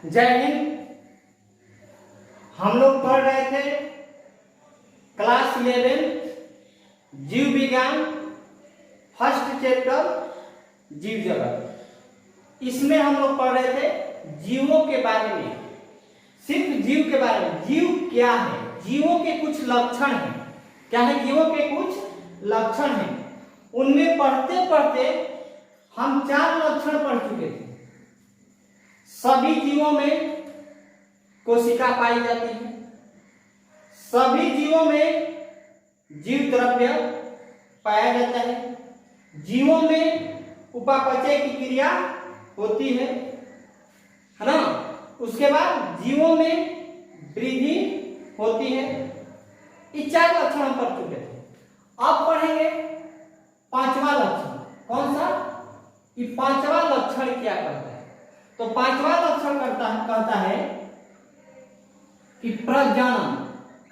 जय हिंद। हम लोग पढ़ रहे थे क्लास 11 जीव विज्ञान फर्स्ट चैप्टर जीव जगत। इसमें हम लोग पढ़ रहे थे जीवों के बारे में, सिर्फ जीव के बारे में। जीव क्या है, जीवों के कुछ लक्षण हैं। क्या है? जीवों के कुछ लक्षण हैं। उनमें पढ़ते पढ़ते हम 4 लक्षण पढ़ चुके थे। सभी जीवों में कोशिका पाई जाती है, सभी जीवों में जीव द्रव्य पाया जाता है, जीवों में उपापचय की क्रिया होती है ना। उसके बाद जीवों में वृद्धि होती है। ये 4 लक्षण हम पढ़ चुके थे। अब पढ़ेंगे 5वां लक्षण। कौन सा? ये 5वां लक्षण क्या करता है? तो 5वां लक्षण कहता है कि प्रजनन।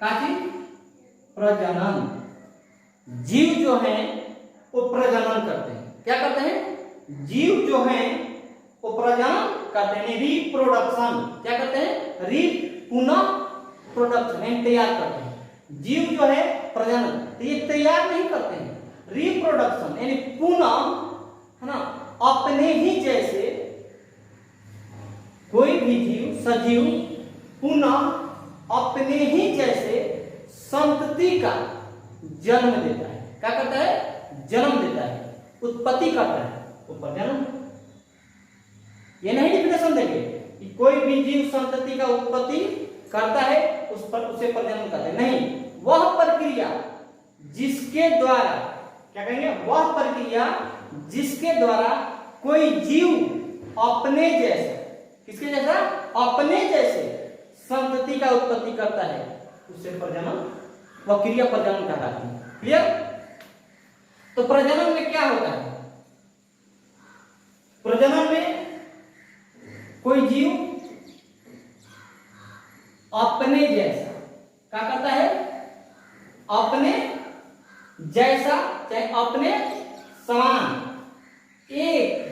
का चीज? प्रजनन। जीव जो है वो प्रजनन करते हैं। क्या करते हैं? जीव जो है वो प्रजनन करते हैं, रिप्रोडक्शन। क्या करते हैं? पुनः प्रोडक्शन, यानी तैयार करते हैं। जीव जो है प्रजनन, तो ये तैयार नहीं करते हैं, रिप्रोडक्शन यानी पुनः, है ना, अपने ही जैसे कोई भी जीव, सजीव पुनः अपने ही जैसे संतति का जन्म देता है। क्या करता है? जन्म देता है, उत्पत्ति करता है, ऊपर जन्म। ये नहीं डिफिनेशन देंगे कि कोई भी जीव संतति का उत्पत्ति करता है, उस पर उसे प्रजनन करता है। नहीं, वह प्रक्रिया जिसके द्वारा, क्या कहेंगे, वह प्रक्रिया जिसके द्वारा कोई जीव अपने जैसे, किसके जैसा? अपने जैसे संतति का उत्पत्ति करता है, उससे प्रजनन, वह क्रिया प्रजनन कहलाती है। क्लियर? तो प्रजनन में क्या होता है? प्रजनन में कोई जीव अपने जैसा क्या करता है? अपने जैसा, चाहे अपने समान, एक,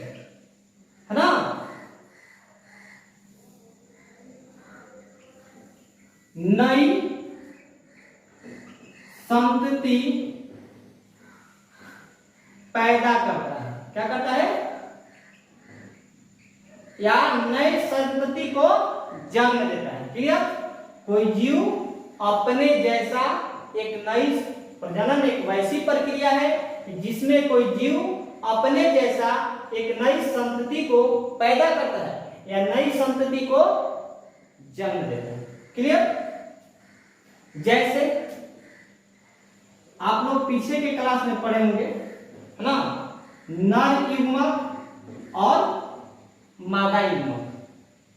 है ना, नई संतति पैदा करता है। क्या करता है? या नई संतति को जन्म देता है। क्लियर? कोई जीव अपने जैसा एक नई, प्रजनन एक वैसी प्रक्रिया है कि जिसमें कोई जीव अपने जैसा एक नई संतति को पैदा करता है या नई संतति को जन्म देता है। क्लियर? जैसे आप लोग पीछे के क्लास में पढ़े होंगे, है ना, नर युग्मक और मादा युग्मक।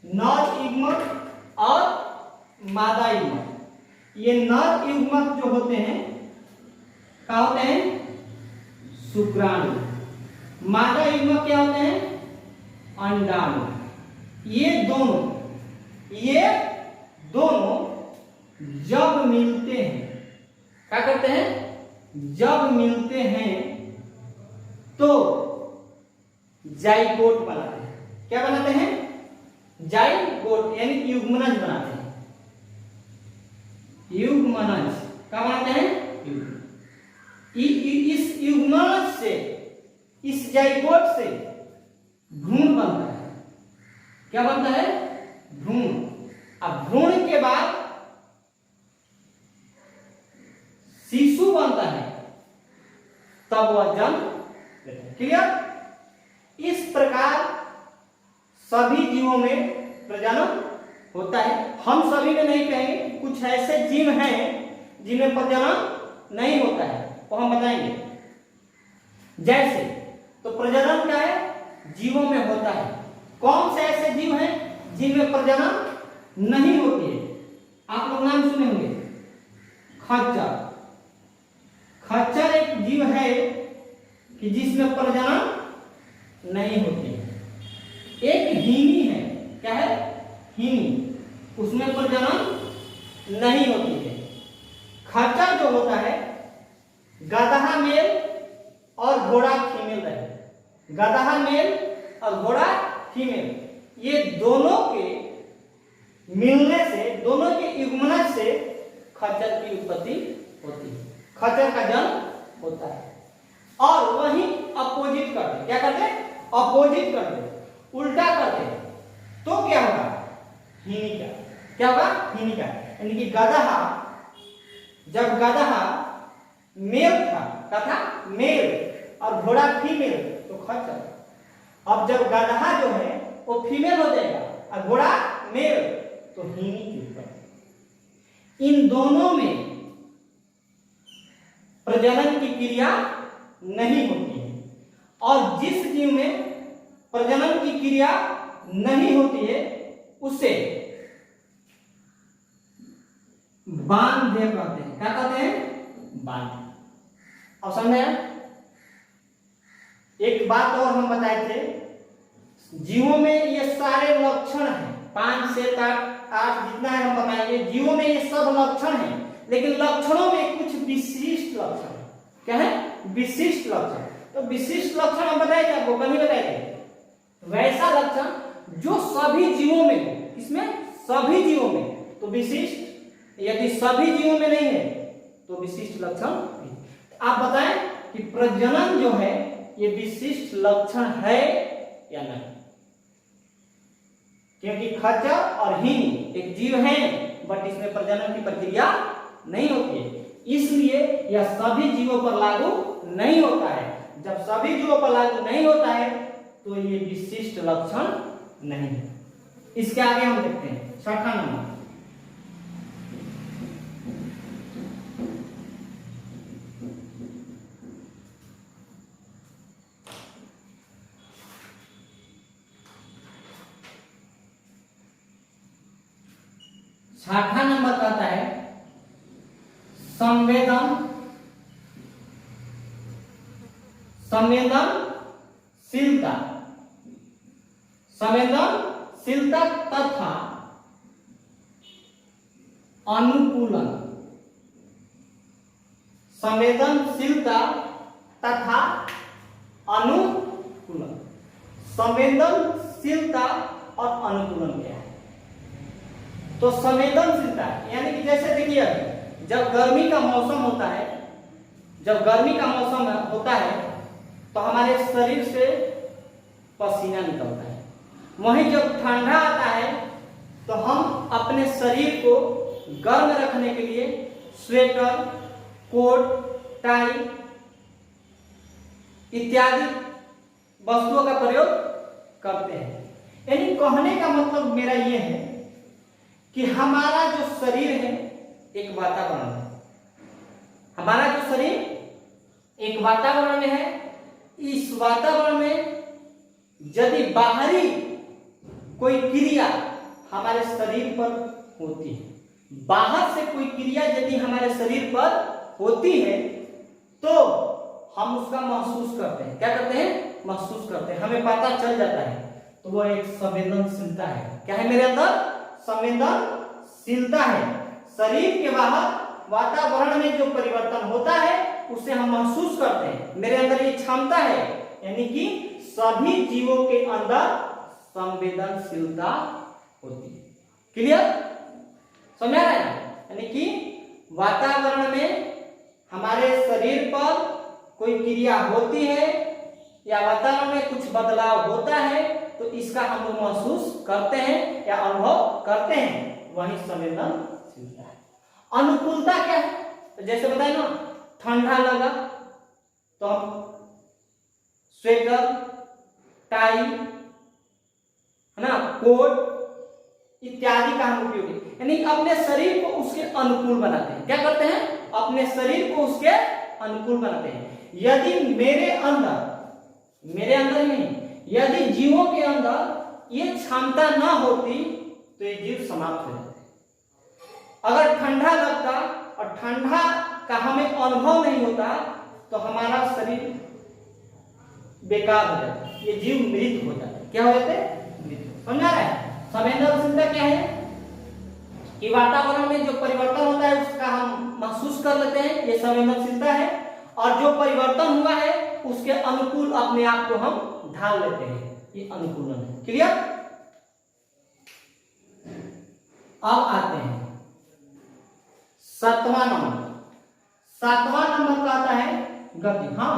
नर युग्मक और मादा युग्मक। ये नर युग्मक जो होते हैं क्या होते हैं? शुक्राणु। मादा युग्मक क्या होते हैं? अंडाणु। ये दोनों जब मिलते हैं, क्या करते हैं? जब मिलते हैं तो जाइगोट बनाते हैं। क्या बनाते हैं? जाइगोट यानी युग्मनज बनाते हैं। युग्मनज क्या बनाते हैं? इस युग्मनज से, इस जाइगोट से भ्रूण बनता है। क्या बनता है? भ्रूण। अब भ्रूण के बाद शिशु बनता है, तब वह जन्म लेता है। क्लियर? इस प्रकार सभी जीवों में प्रजनन होता है। हम सभी में नहीं कहेंगे, कुछ ऐसे जीव हैं जिनमें प्रजनन नहीं होता है, वो हम बताएंगे। जैसे, तो प्रजनन क्या है? जीवों में होता है। कौन से ऐसे जीव हैं जिनमें प्रजनन नहीं होती है? आप लोग नाम सुने होंगे। खच्चर। खच्चर एक जीव है कि जिसमें प्रजनन नहीं होती है। एक हीनी है। क्या है? हीनी, उसमें प्रजनन नहीं होती है। खच्चर जो होता है, गदहा मेल और घोड़ा फीमेल रहे। गदहा मेल और घोड़ा फीमेल, ये दोनों के मिलने से, दोनों के युग्मन से खच्चर की उत्पत्ति होती है, खच्चर का जन्म होता है। और वही अपोजिट करते, क्या करते? अपोजिट करते, उल्टा करते, तो क्या होगा? हीनिका। क्या होगा? हीनिका। यानी कि गदहा, जब गदहा मेल था मेल और घोड़ा फीमेल तो खच्चर। अब जब गदहा जो है वो फीमेल हो जाएगा और घोड़ा मेल तो हीनी की उत्पत्ति। इन दोनों में प्रजनन की क्रिया नहीं होती है, और जिस जीव में प्रजनन की क्रिया नहीं होती है उसे बांध्य कहते हैं। क्या कहते हैं? बांध्य। अब समझे? एक बात और हम बताए थे, जीवों में ये सारे लक्षण हैं, 5 से 8 जितना है हम बताएंगे। जीवों में ये सब लक्षण हैं, लेकिन लक्षणों में कुछ विशिष्ट लक्षण है। क्या है? विशिष्ट लक्षण। तो विशिष्ट लक्षण हम बताए थे आपको, कल ही बताए थे। वैसा लक्षण जो सभी जीवों में है, इसमें सभी जीवों में, तो विशिष्ट। यदि सभी जीवों में नहीं है तो विशिष्ट लक्षण। आप बताएं कि प्रजनन जो है ये विशिष्ट लक्षण है या नहीं? क्योंकि खच्चर और हीन एक जीव है, बट इसमें प्रजनन की प्रक्रिया नहीं होती है, इसलिए यह सभी जीवों पर लागू नहीं होता है। जब सभी जीवों पर लागू नहीं होता है तो ये विशिष्ट लक्षण नहीं है। इसके आगे हम देखते हैं 6वां नंबर। छठा नंबर कहता है संवेदनशीलता तथा अनुकूलन। संवेदनशीलता तथा अनुकूलन। संवेदनशीलता और अनुकूलन क्या है? तो संवेदनशीलता यानी कि जैसे देखिए, जब गर्मी का मौसम होता है, जब गर्मी का मौसम होता है तो हमारे शरीर से पसीना निकलता है। वहीं जब ठंडा आता है तो हम अपने शरीर को गर्म रखने के लिए स्वेटर, कोट, टाई इत्यादि वस्तुओं का प्रयोग करते हैं। यानी कहने का मतलब मेरा यह है कि हमारा जो शरीर है एक वातावरण है। हमारा जो शरीर एक वातावरण में है। इस वातावरण में यदि बाहरी कोई क्रिया हमारे शरीर पर होती है, बाहर से कोई क्रिया यदि हमारे शरीर पर होती है तो हम उसका महसूस करते हैं। क्या करते हैं? महसूस करते हैं, हमें पता चल जाता है। तो वो एक संवेदनशीलता है। क्या है मेरे अंदर? संवेदनशीलता है। शरीर के बाहर वातावरण में जो परिवर्तन होता है उसे हम महसूस करते हैं। मेरे अंदर ये क्षमता है, यानी कि सभी जीवों के अंदर संवेदनशीलता होती है। क्लियर? समझ रहे हैं? यानी कि वातावरण में हमारे शरीर पर कोई क्रिया होती है या वातावरण में कुछ बदलाव होता है तो इसका हम लोग महसूस करते हैं या अनुभव करते हैं, वही संवेदनशीलता है। अनुकूलता क्या है? तो जैसे बताए ना, ठंडा लगा तो हम स्वेटर, टाई, है ना, कोट इत्यादि का हम उपयोग, यानी अपने शरीर को उसके अनुकूल बनाते हैं। क्या करते हैं? अपने शरीर को उसके अनुकूल बनाते हैं। यदि मेरे अंदर नहीं, यदि जीवों के अंदर ये क्षमता न होती तो ये जीव समाप्त हो जाते। अगर ठंडा लगता और ठंडा का हमें अनुभव नहीं होता तो हमारा शरीर बेकार हो जाता, ये जीव मृत हो जाता। क्या हो जाते? मृत। समझा रहे हैं? संवेदनशीलता क्या है कि वातावरण में जो परिवर्तन होता है उसका हम महसूस कर लेते हैं, ये संवेदनशीलता है। और जो परिवर्तन हुआ है उसके अनुकूल अपने आप को हम ढाल लेते हैं, ये अनुकूलन है। क्लियर? अब आते हैं सातवां नंबर। सातवां नंबर का आता है गति। हाँ,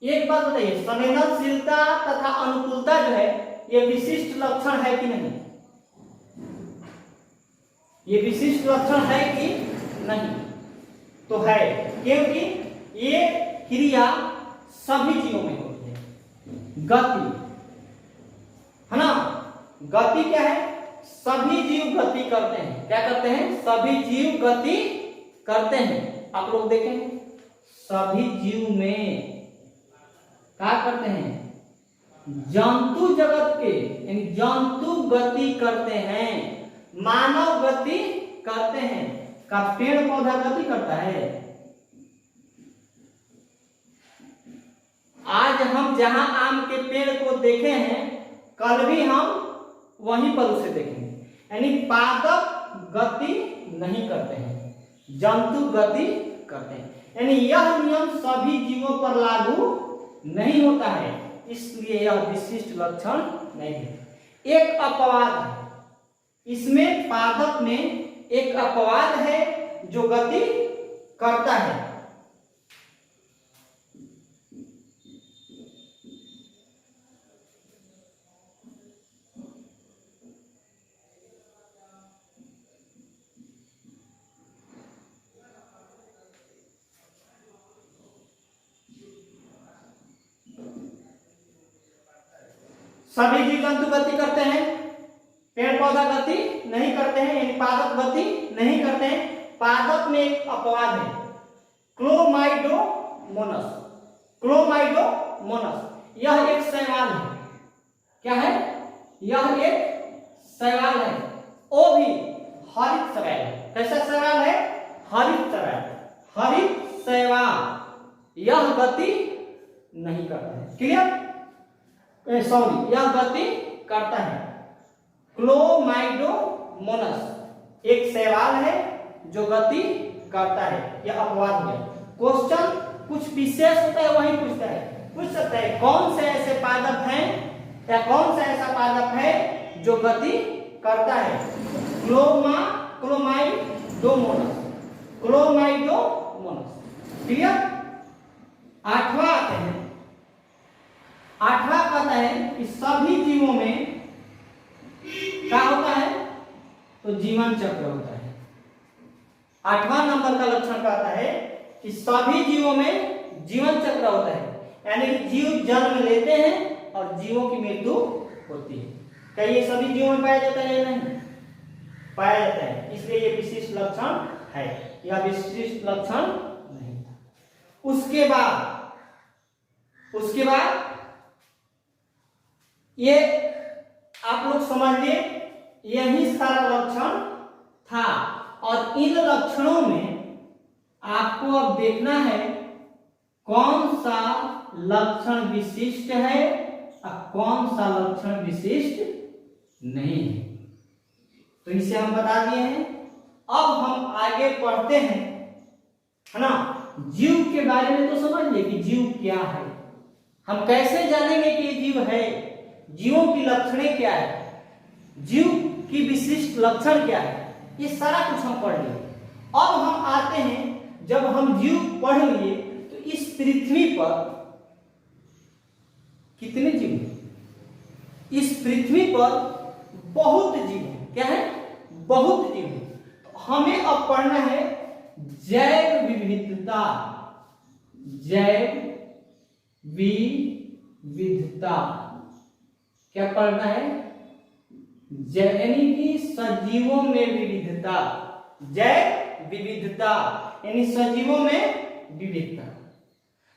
एक बात बताइए, संवेदनशीलता तथा अनुकूलता जो है ये विशिष्ट लक्षण है कि नहीं? ये विशिष्ट लक्षण है कि नहीं? तो है, क्योंकि ये क्रिया सभी जीवों में होती है। गति है ना, गति क्या है? सभी जीव गति करते हैं। क्या करते हैं? सभी जीव गति करते हैं। आप लोग देखें, सभी जीव में क्या करते हैं? जंतु जगत के यानी जंतु गति करते हैं, मानव गति करते हैं। का पेड़ पौधा गति करता है? आज हम जहां आम के पेड़ को देखे हैं, कल भी हम वहीं पर उसे देखेंगे। यानी पादप गति नहीं करते हैं, जंतु गति करते हैं। यानी यह नियम सभी जीवों पर लागू नहीं होता है, इसलिए यह विशिष्ट लक्षण नहीं है। एक अपवाद है इसमें, पादप में एक अपवाद है जो गति करता है। सभी जीव जंतु गति करते हैं, पेड़ पौधा गति नहीं करते हैं, यानी पादप गति नहीं करते हैं। पादप में एक अपवाद है, क्लोमाइडोमोनस। क्लोमाइडोमोनस यह एक शैवाल है। क्या है? यह एक शैवाल है, वो भी हरित शैवाल है। कैसा शैवाल है? हरित शैवाल। हरित शैवाल यह गति नहीं करता है। क्लियर? सॉरी, यह गति करता है। क्लोमाइडोमोनस एक शैवाल है जो गति करता है। यह अपवाद हो गया। क्वेश्चन कुछ विशेष होता है वही पूछता है, पूछ सकता है कौन से ऐसे पादप हैं या कौन सा ऐसा पादप है जो गति करता है? क्लोमाइडोमोनस। क्लोमाइडोमोनस। क्लियर? आठवां आते हैं। आठवां कहता है कि सभी जीवों में क्या होता है? तो जीवन चक्र होता है। आठवां नंबर का लक्षण कहता है कि सभी जीवों में जीवन चक्र होता है, यानी कि जीव जन्म लेते हैं और जीवों की मृत्यु होती है। क्या ये सभी जीवों में पाया जाता है या नहीं? पाया जाता है, इसलिए ये विशिष्ट लक्षण है। यह विशिष्ट लक्षण नहीं था। उसके बाद ये आप लोग समझ लिए, यही सारा लक्षण था। और इन लक्षणों में आपको अब देखना है कौन सा लक्षण विशिष्ट है और कौन सा लक्षण विशिष्ट नहीं है। तो इसे हम बता दिए हैं। अब हम आगे पढ़ते हैं, है ना। जीव के बारे में तो समझ लिए कि जीव क्या है। हम कैसे जानेंगे कि ये जीव है? जीवों की लक्षणें क्या है, जीव की विशिष्ट लक्षण क्या है, ये सारा कुछ हम पढ़ लिए। अब हम आते हैं, जब हम जीव पढ़ लिए तो इस पृथ्वी पर कितने जीव हैं? इस पृथ्वी पर बहुत जीव हैं। क्या है? बहुत जीव हैं। तो हमें अब पढ़ना है जैव विविधता। जैव विविधता क्या पढ़ना है? यानी कि सजीवों में विविधता। जैव विविधता यानी सजीवों में विविधता।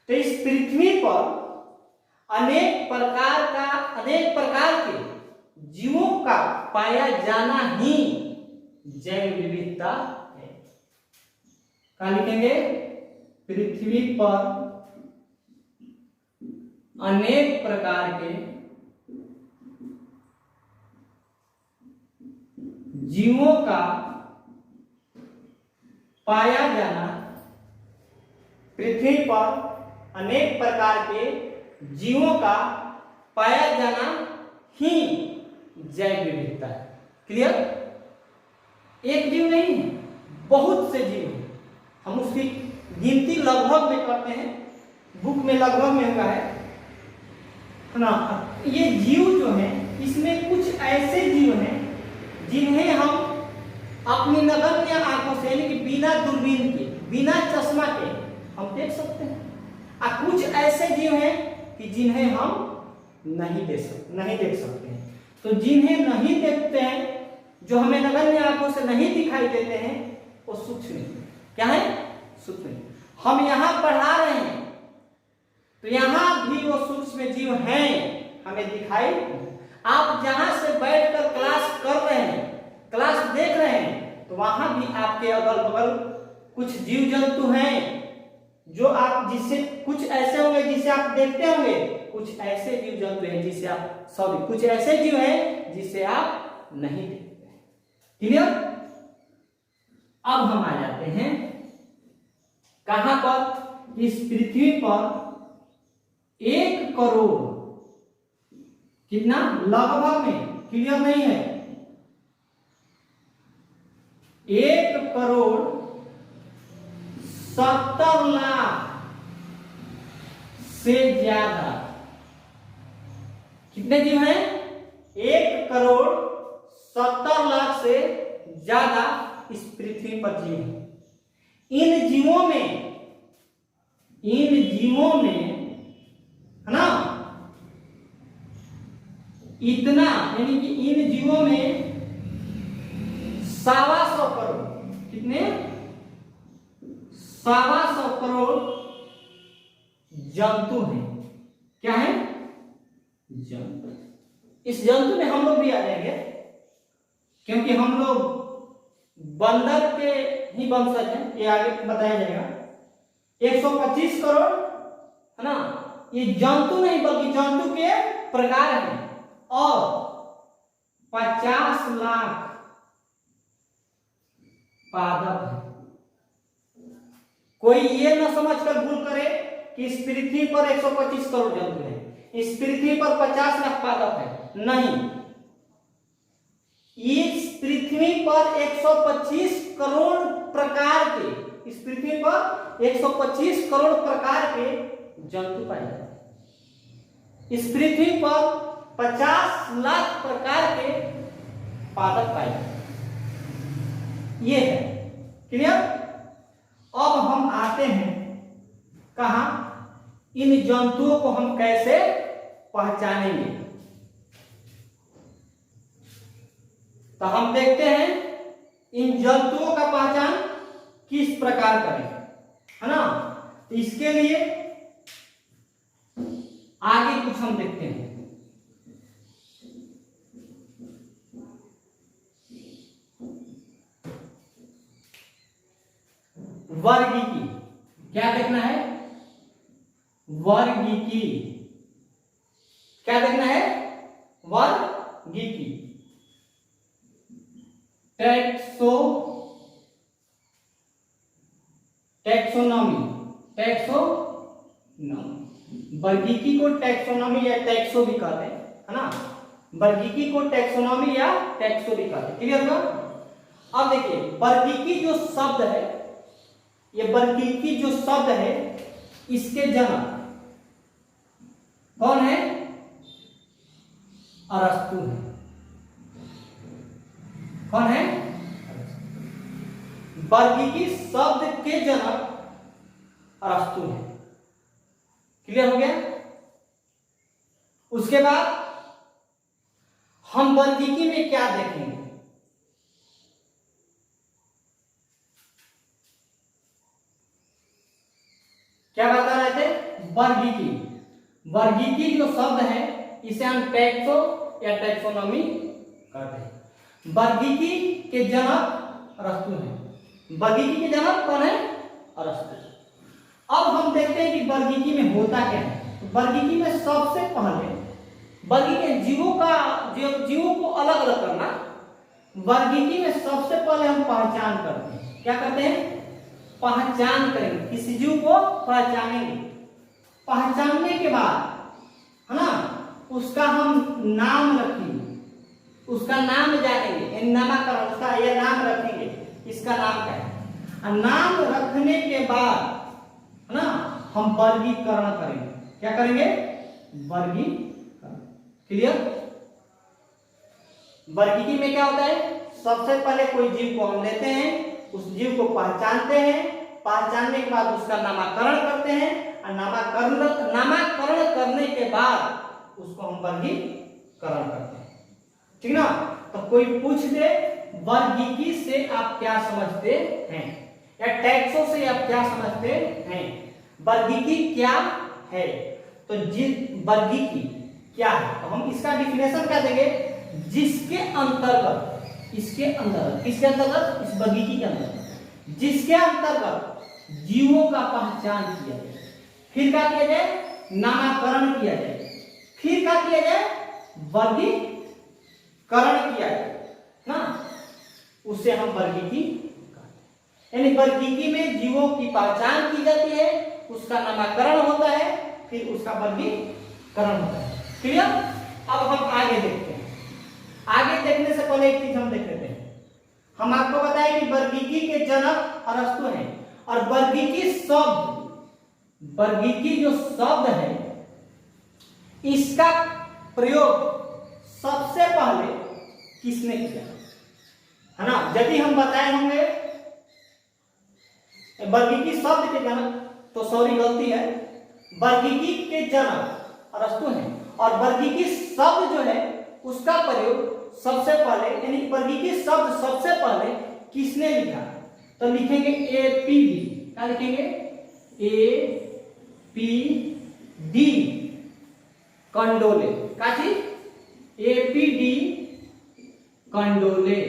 तो इस पृथ्वी पर अनेक प्रकार के जीवों का पाया जाना ही जैव विविधता है। क्या लिखेंगे? पृथ्वी पर अनेक प्रकार के जीवों का पाया जाना, पृथ्वी पर अनेक प्रकार के जीवों का पाया जाना ही जैव विविधता है। क्लियर? एक जीव नहीं है, बहुत से जीव हैं। हम उसकी गिनती लगभग में करते हैं, बुक में लगभग में हुआ है ना। ये जीव जो है, इसमें कुछ ऐसे जीव हैं जिन्हें हम अपनी नगण्य आंखों से, यानी कि बिना दूरबीन के, बिना चश्मा के हम देख सकते हैं, और कुछ ऐसे जीव हैं कि जिन्हें हम नहीं देख सकते हैं। तो जिन्हें नहीं देखते हैं, जो हमें नगण्य आंखों से नहीं दिखाई देते हैं, वो सूक्ष्म। क्या है? सूक्ष्म। हम यहाँ पढ़ा रहे हैं तो यहाँ भी वो सूक्ष्म जीव हैं, हमें दिखाई। आप जहां से बैठकर क्लास कर रहे हैं, क्लास देख रहे हैं, तो वहां भी आपके अगल बगल कुछ जीव जंतु हैं जो आप, जिससे कुछ ऐसे होंगे जिसे आप देखते होंगे, कुछ ऐसे जीव जंतु हैं जिसे आप, सॉरी, कुछ ऐसे जीव हैं जिसे आप नहीं देखते। क्लियर? अब हम आ जाते हैं कहां पर? इस पृथ्वी पर 1 करोड़, कितना? लगभग में, क्लियर नहीं है, 1 करोड़ 70 लाख से ज्यादा कितने जीव हैं? 1 करोड़ 70 लाख से ज्यादा इस पृथ्वी पर जीव हैं। इन जीवों में है ना, इतना, यानी कि इन जीवों में 125 करोड़, कितने? 125 करोड़ जंतु हैं। क्या है? जंतु। इस जंतु में हम लोग भी आ जाएंगे, क्योंकि हम लोग बंदर के ही वंशज हैं, ये आगे बताया जाएगा। 125 करोड़ है ना, ये जंतु नहीं बल्कि जंतु के प्रकार हैं। और 50 लाख पादप है। कोई ये न समझकर भूल करे कि इस पृथ्वी पर 125 करोड़ जंतु हैं, इस पृथ्वी पर 50 लाख पादप है, नहीं। इस पृथ्वी पर 125 करोड़ प्रकार के, इस पृथ्वी पर 125 करोड़ प्रकार के जंतु पाए जाते हैं। इस पृथ्वी पर 50 लाख प्रकार के पादप पाए जाते हैं। ये है। क्लियर? अब हम आते हैं कहां? इन जंतुओं को हम कैसे पहचानेंगे। तो हम देखते हैं इन जंतुओं का पहचान किस प्रकार करें, है ना। तो इसके लिए आगे कुछ हम देखते हैं। वर्गीकी। क्या देखना है? वर्गीकी। क्या देखना है? वर्गीकी। टैक्सोनॉमी। वर्गीकी को टैक्सोनॉमी या टैक्सो भी कहते हैं, है ना। वर्गीकी को टैक्सोनॉमी या टैक्सो भी कहते हैं। क्लियर हुआ? अब देखिए, वर्गीकी जो शब्द है, ये वर्गीकी जो शब्द है, इसके जनक कौन है? अरस्तु है। कौन है? वर्गीकी शब्द के जनक अरस्तु है। क्लियर हो गया? उसके बाद हम वर्गीकी में क्या देखेंगे? क्या बता रहे थे? वर्गीकी। वर्गीकी जो शब्द है, इसे हम टैक्सो या टैक्सोनॉमी कहते हैं। वर्गीकी के जनक अरस्तु हैं। वर्गीकी के जनक कौन है? अरस्तु। अब हम देखते हैं कि वर्गीकी में होता क्या है। तो वर्गीकी में सबसे पहले वर्गीकी जीवों को अलग अलग करना। वर्गीकी में सबसे पहले हम पहचान करते हैं। क्या करते हैं? पहचान करेंगे, किसी जीव को पहचानेंगे। पहचानने के बाद, है ना, उसका हम नाम रखेंगे, उसका नाम जानेंगे, नामकरण, उसका यह नाम रखेंगे। इसका नाम क्या है। और नाम रखने के बाद है ना हम वर्गीकरण करेंगे। क्या करेंगे? वर्गीकरण। क्लियर? वर्गीकी में क्या होता है, सबसे पहले कोई जीव को हम लेते हैं, उस जीव को पहचानते हैं, पहचानने के बाद उसका नामकरण करते हैं, और नामकरण करने के बाद उसको हम वर्गीकरण करते हैं। ठीक ना? तो कोई पूछ दे वर्गीकी से आप क्या समझते हैं, या टैक्सों से आप क्या समझते हैं, वर्गीकी क्या है, तो वर्गीकी क्या है, तो हम इसका डिफिनेशन क्या देंगे, जिसके अंतर्गत, इसके अंतर्गत, किसके अंतर्गत, इस वर्गीकी के अंतर्गत, जिसके अंतर्गत जीवों का पहचान किया जाए, फिर क्या किया जाए, नामकरण किया जाए, फिर क्या किया जाए, वर्गीकरण किया जाए ना, उसे हम वर्गीकी कहते हैं। यानी वर्गीकी में जीवों की पहचान की जाती है, उसका नामकरण होता है, फिर उसका वर्गीकरण होता है। क्लियर? अब हम आगे देखते हैं। आगे देखने से पहले एक चीज हम देख लेते हैं। हम आपको बताएं कि वर्गीकी के जनक अरस्तु हैं, और वर्गीकी जो शब्द है, इसका प्रयोग सबसे पहले किसने किया है ना। यदि हम बताए होंगे वर्गीकी शब्द के जनक, तो सॉरी गलती है, वर्गीकी के जनक अरस्तु हैं, और वर्गीकी शब्द जो है उसका प्रयोग सबसे पहले, यानी वर्गीकी शब्द सबसे पहले किसने लिखा, तो लिखेंगे एपीडी। क्या लिखेंगे? एपीडी कंडोले। क्या चीज? एपीडी कंडोले।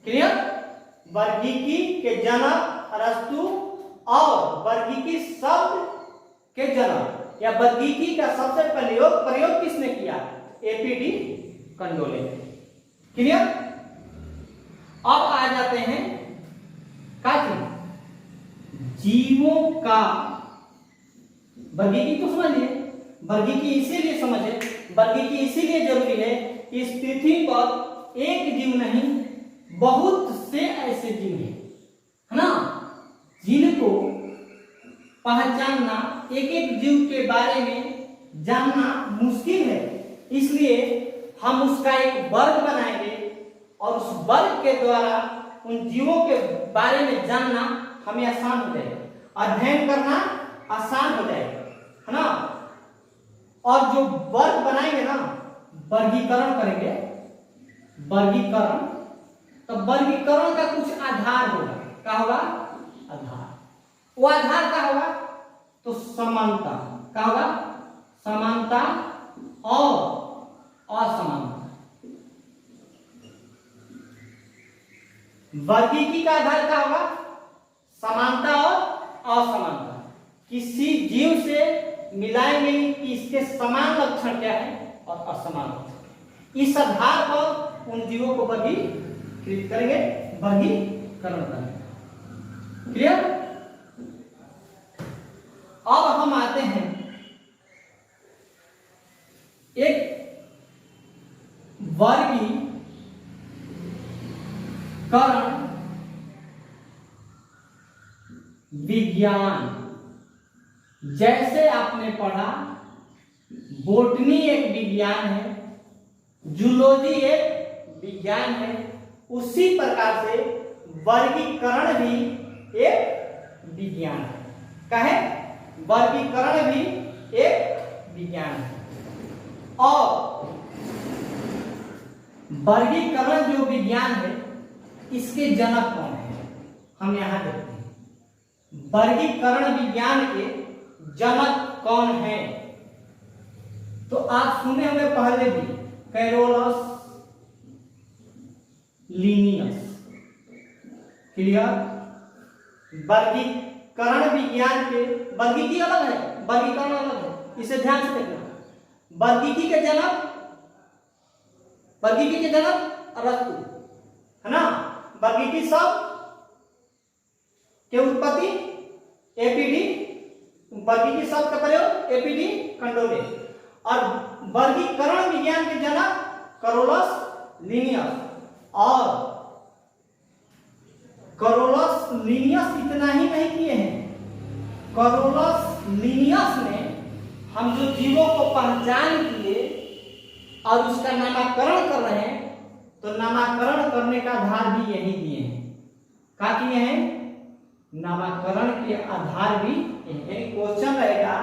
क्लियर? वर्गीकी के जनक अरस्तु, और वर्गीकी शब्द के जनक या वर्गीकी का सबसे प्रयोग किसने किया? एपीडी कंडोले। क्लियर? अब आ जाते हैं क्या चीज, जीवों का वर्गीकी। तो समझिए, वर्गीकी इसीलिए समझे, वर्गीकी इसीलिए जरूरी है कि इस पृथ्वी पर एक जीव नहीं, बहुत से ऐसे जीव हैं, है ना, जिनको पहचानना, एक एक जीव के बारे में जानना मुश्किल है। इसलिए हम उसका एक वर्ग बनाएंगे, और उस वर्ग के द्वारा उन जीवों के बारे में जानना हमें आसान हो जाएगा, अध्ययन करना आसान हो जाएगा, है ना। और जो वर्ग बनाएंगे ना, वर्गीकरण करेंगे, वर्गीकरण, तो वर्गीकरण का कुछ आधार होगा। क्या होगा? आधार। वो आधार क्या होगा? तो समानता। क्या होगा? समानता और असमानता। वर्गीकी का आधार क्या होगा? समानता और असमानता। किसी जीव से मिलाएंगे कि इसके समान लक्षण क्या है और असमान लक्षण, इस आधार पर उन जीवों को वर्गीकृत करेंगे, वर्गीकरण करेंगे। क्लियर? अब हम आते हैं एक वर्गीकरण विज्ञान। जैसे आपने पढ़ा बोटनी एक विज्ञान है, जूलॉजी एक विज्ञान है, उसी प्रकार से वर्गीकरण भी एक विज्ञान है। कहे वर्गीकरण भी एक विज्ञान है। और वर्गीकरण जो विज्ञान है, इसके जनक कौन है, हम यहां देखते हैं। वर्गीकरण विज्ञान के जनक कौन है, तो आप सुने होंगे पहले भी, कैरोलस लिनियस। क्लियर? वर्गीकरण विज्ञान के, वर्गीकी अलग है, वर्गीकरण अलग है, इसे ध्यान से देखना। वर्गीकी के जनक अरस्तु, है ना। वर्गीकी शब्द के उत्पत्ति एपीडी, वर्गीकी शब्द का प्रयोग एपीडी कंडोले, और वर्गीकरण विज्ञान के जनक कैरोलस लिनियस, और करोलस लिनियस इतना ही नहीं किए हैं, करोलस लिनियस ने हम जो जीवों को पहचान किए और उसका नामकरण कर रहे हैं, तो नामकरण करने का आधार भी यही दिए हैं। क्या किए हैं? नामकरण के आधार भी यही। क्वेश्चन रहेगा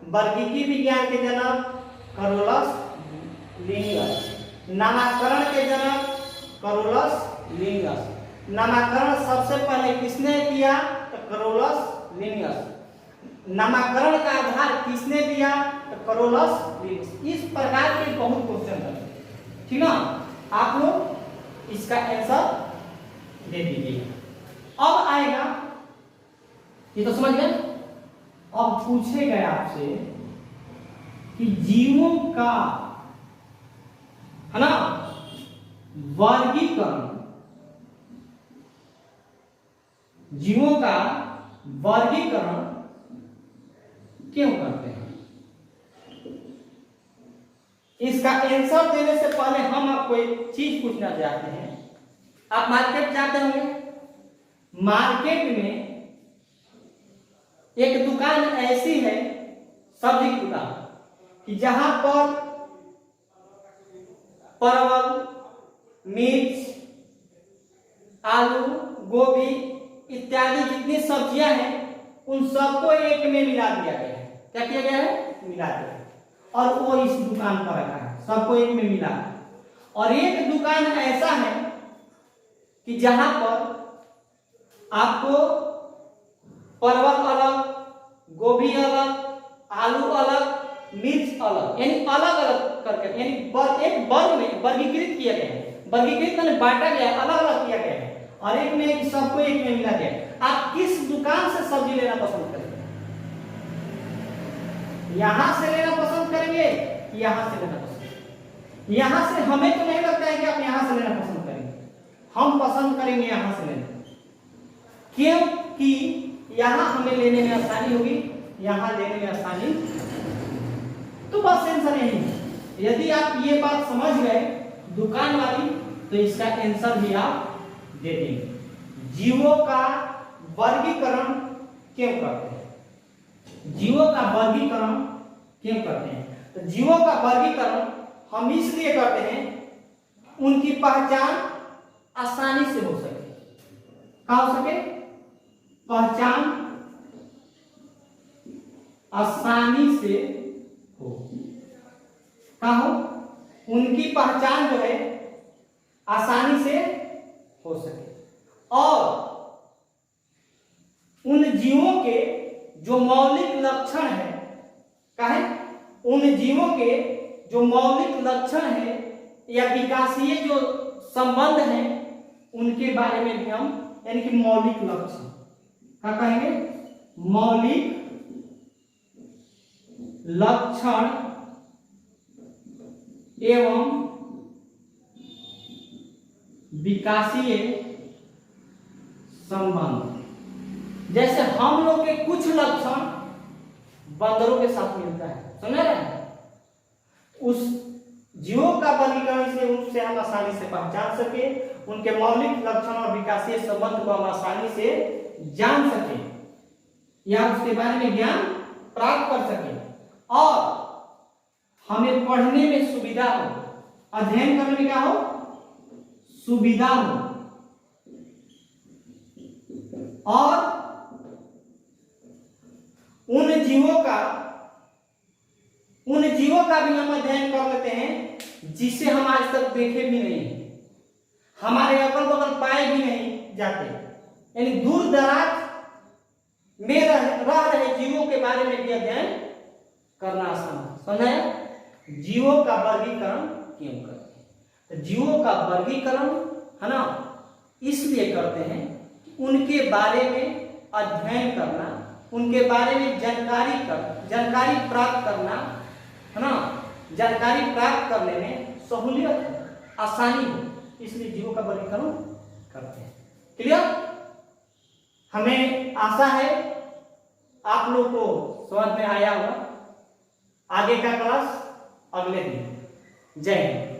वर्गीकी विज्ञान के जनक करोलस लिनियस, नामकरण के जनक करोलस लिनियस। नामकरण सबसे पहले किसने किया? तो करोलस लिनियस। नामकरण का आधार किसने दिया? तो करोलस लिनियस। इस प्रकार के बहुत क्वेश्चन है, ठीक ना? आप लोग इसका आंसर दे दीजिए। अब आएगा, ये तो समझ गए। अब पूछेगा आपसे कि जीवों का, है ना, वर्गीकरण, जीवों का वर्गीकरण क्यों करते हैं? इसका आंसर देने से पहले हम आपको एक चीज पूछना चाहते हैं। आप मार्केट जाते होंगे, मार्केट में एक दुकान ऐसी है, सब्जी की दुकान, कि जहां पर परवल, मिर्च, आलू, गोभी इत्यादि जितनी सब्जियां हैं उन सबको एक में मिला दिया गया है। क्या किया गया है? मिला दिया है। और वो इस दुकान पर रखा है, सबको एक में मिला। और एक दुकान ऐसा है कि जहां पर आपको परवल अलग, गोभी अलग, आलू अलग, मिर्च अलग, यानी अलग अलग करके, यानी एक वर्ग में वर्गीकृत किया गया है। वर्गीकृत मैंने बांटा गया है, अलग अलग किया गया है, और एक में सबको एक में मिला गया है। आप किस दुकान से सब्जी लेना पसंद करेंगे? यहां से लेना पसंद करेंगे, यहां से लेना पसंद? यहां से हमें तो नहीं लगता है कि आप यहां से लेना पसंद करेंगे, हम पसंद करेंगे यहां से लेना। क्योंकि यहां हमें लेने में आसानी होगी, यहां लेने में आसानी। तो बस आंसर यही है। यदि आप ये बात समझ गए दुकान वाली, तो इसका आंसर भी आप दे देंगे। जीवों का वर्गीकरण क्यों करते हैं? जीवों का वर्गीकरण क्यों करते हैं? तो जीवों का वर्गीकरण हम इसलिए करते हैं उनकी पहचान आसानी से हो सके। क्या हो सके? पहचान आसानी से हो। क्या हो? उनकी पहचान जो है आसानी से हो सके, और उन जीवों के जो मौलिक लक्षण है, क्या है? उन जीवों के जो मौलिक लक्षण है या विकासीय जो संबंध है, उनके बारे में भी हम, यानी कि मौलिक लक्षण क्या कहेंगे? मौलिक लक्षण एवं विकासीय संबंध। जैसे हम लोग के कुछ लक्षण बंदरों के साथ मिलता है, समझ रहे हैं? उस जीवों का वर्गीकरण से उनसे हम आसानी से पहचान सके, उनके मौलिक लक्षण और विकासीय संबंध को हम आसानी से जान सके या उसके बारे में ज्ञान प्राप्त कर सके, और हमें पढ़ने में सुविधा हो, अध्ययन करने में क्या हो? सुविधा हो, और उन जीवों का भी हम अध्ययन कर लेते हैं जिसे हम आज तक देखे भी नहीं, हमारे अगल बगल पाए भी नहीं जाते, यानी दूर दराज में रह रहे जीवों के बारे में भी अध्ययन करना आसान। समझे? जीवों का वर्गीकरण क्यों करते हैं? तो जीवों का वर्गीकरण, है ना, इसलिए करते हैं कि उनके बारे में अध्ययन करना, उनके बारे में जानकारी प्राप्त करना, है ना, जानकारी प्राप्त करने में सहूलियत, आसानी हो, इसलिए जीवों का वर्गीकरण करते हैं। क्लियर? हमें आशा है आप लोग को समझ में आया होगा। आगे का क्लास अगले दिन। जय हिंद।